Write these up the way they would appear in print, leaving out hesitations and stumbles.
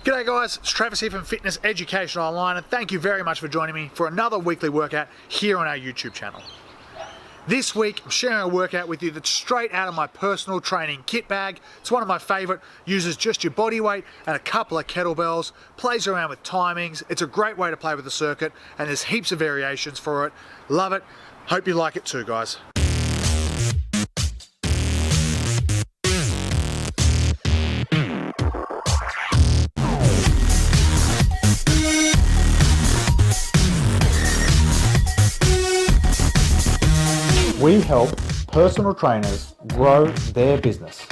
G'day guys, it's Travis here from Fitness Education Online, and thank you very much for joining me for another weekly workout here on our YouTube channel. This week I'm sharing a workout with you that's straight out of my personal training kit bag. It's one of my favourite, uses just your body weight and a couple of kettlebells, plays around with timings. It's a great way to play with the circuit and there's heaps of variations for it. Love it, hope you like it too guys. We help personal trainers grow their business.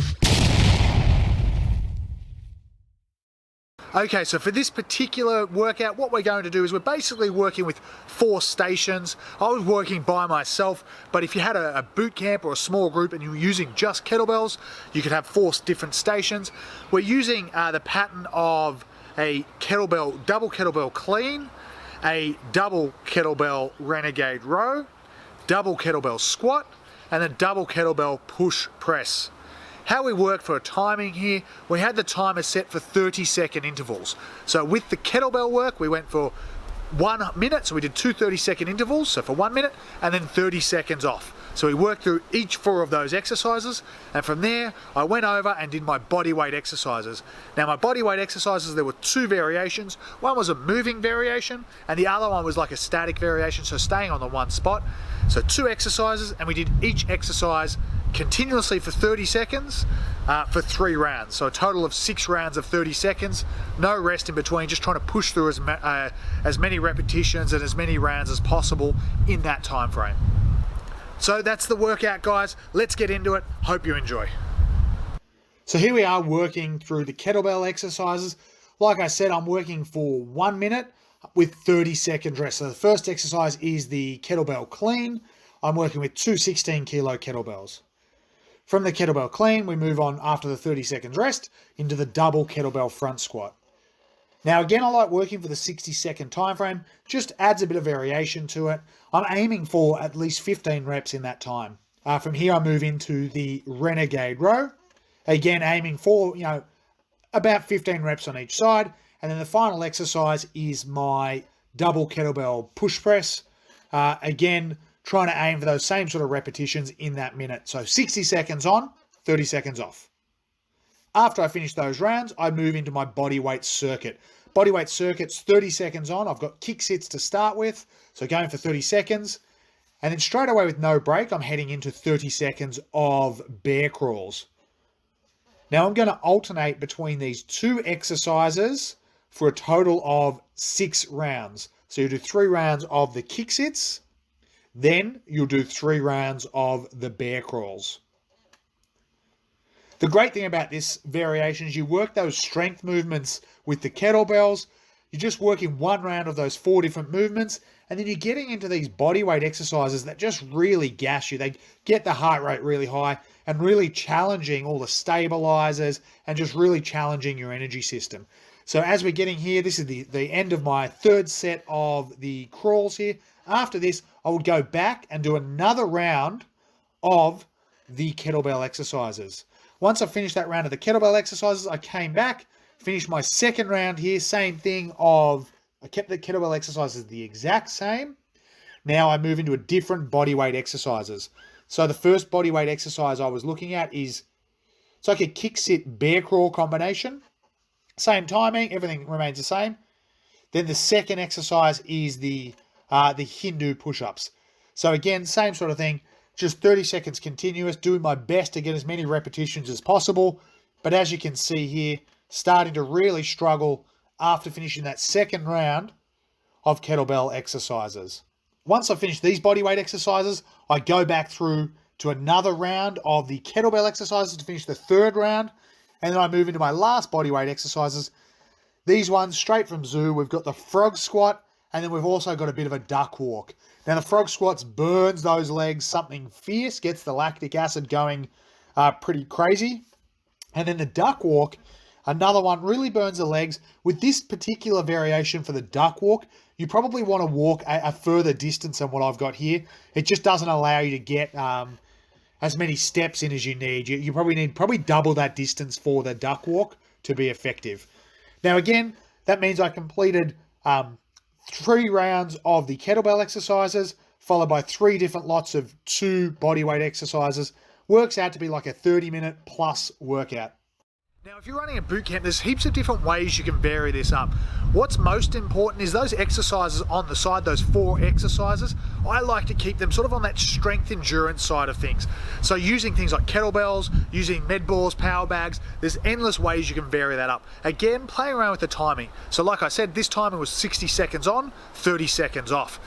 Okay, so for this particular workout, what we're going to do is we're basically working with 4 stations. I was working by myself, but if you had a boot camp or a small group and you were using just kettlebells, you could have 4 different stations. We're using the pattern of a kettlebell, double kettlebell clean, a double kettlebell renegade row, double kettlebell squat, and a double kettlebell push press. How we work for a timing here, we had the timer set for 30-second intervals. So with the kettlebell work, we went for 1 minute, so we did 2 30-second intervals, so for 1 minute, and then 30 seconds off. So we worked through each 4 of those exercises, and from there, I went over and did my body weight exercises. Now my body weight exercises, there were 2 variations. One was a moving variation, and the other one was like a static variation, so staying on the one spot. So 2 exercises, and we did each exercise continuously for 30 seconds for 3 rounds. So a total of 6 rounds of 30 seconds, no rest in between, just trying to push through as many repetitions and as many rounds as possible in that time frame. So that's the workout guys, let's get into it, hope you enjoy. So here we are working through the kettlebell exercises. Like I said, I'm working for 1 minute with 30 seconds rest. So the first exercise is the kettlebell clean. I'm working with 2 16-kilo kettlebells. From the kettlebell clean, we move on after the 30 seconds rest into the double kettlebell front squat. Now again, I like working for the 60-second time frame, just adds a bit of variation to it. I'm aiming for at least 15 reps in that time. From here, I move into the renegade row. Again, aiming for, about 15 reps on each side. And then the final exercise is my double kettlebell push press. Again, trying to aim for those same sort of repetitions in that minute. So 60 seconds on, 30 seconds off. After I finish those rounds, I move into my bodyweight circuit. Bodyweight circuit's 30 seconds on. I've got kick sits to start with, so going for 30 seconds. And then straight away with no break, I'm heading into 30 seconds of bear crawls. Now I'm going to alternate between these 2 exercises for a total of 6 rounds. So you do 3 rounds of the kick sits, then you'll do 3 rounds of the bear crawls. The great thing about this variation is you work those strength movements with the kettlebells. You're just working 1 round of those 4 different movements, and then you're getting into these bodyweight exercises that just really gas you. They get the heart rate really high and really challenging all the stabilizers and just really challenging your energy system. So as we're getting here, this is the end of my 3rd set of the crawls here. After this, I would go back and do another round of the kettlebell exercises. Once I finished that round of the kettlebell exercises, I came back, finished my 2nd round here, same thing I kept the kettlebell exercises the exact same. Now I move into a different bodyweight exercises. So the first bodyweight exercise I was looking at is, it's like a kick sit bear crawl combination. Same timing, everything remains the same. Then the second exercise is the Hindu push-ups. So again, same sort of thing, just 30 seconds continuous, doing my best to get as many repetitions as possible. But as you can see here, starting to really struggle after finishing that 2nd round of kettlebell exercises. Once I finish these bodyweight exercises, I go back through to another round of the kettlebell exercises to finish the 3rd round. And then I move into my last bodyweight exercises. These ones straight from zoo, we've got the frog squat, and then we've also got a bit of a duck walk. Now the frog squats burns those legs something fierce, gets the lactic acid going pretty crazy. And then the duck walk, another one, really burns the legs. With this particular variation for the duck walk, you probably want to walk a further distance than what I've got here. It just doesn't allow you to get as many steps in as you need. You probably need double that distance for the duck walk to be effective. Now again, that means I completed 3 rounds of the kettlebell exercises, followed by 3 different lots of 2 bodyweight exercises. Works out to be like a 30-minute plus workout. Now, if you're running a boot camp, there's heaps of different ways you can vary this up. What's most important is those exercises on the side, those 4 exercises, I like to keep them sort of on that strength endurance side of things. So using things like kettlebells, using med balls, power bags, there's endless ways you can vary that up. Again, playing around with the timing. So like I said, this timing was 60 seconds on, 30 seconds off.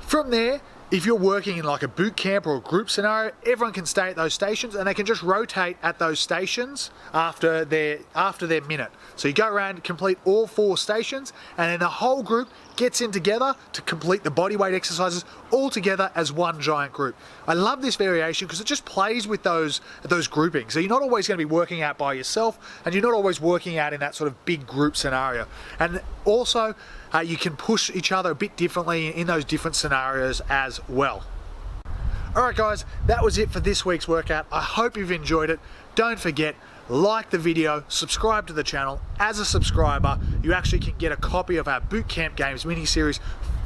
From there, if you're working in like a boot camp or a group scenario, everyone can stay at those stations and they can just rotate at those stations after their minute. So you go around, complete all 4 stations, and then the whole group gets in together to complete the bodyweight exercises all together as one giant group. I love this variation because it just plays with those groupings. So you're not always going to be working out by yourself, and you're not always working out in that sort of big group scenario. And also, you can push each other a bit differently in those different scenarios as well. Alright guys, that was it for this week's workout. I hope you've enjoyed it. Don't forget, like the video, subscribe to the channel. As a subscriber, you actually can get a copy of our Bootcamp Games mini-series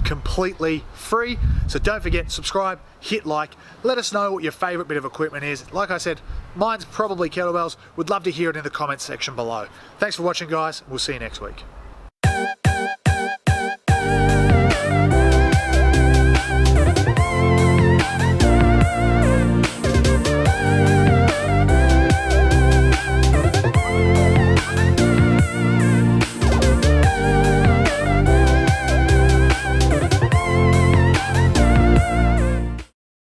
completely free. So don't forget, subscribe, hit like, let us know what your favorite bit of equipment is. Like I said, mine's probably kettlebells. Would love to hear it in the comments section below. Thanks for watching guys, we'll see you next week.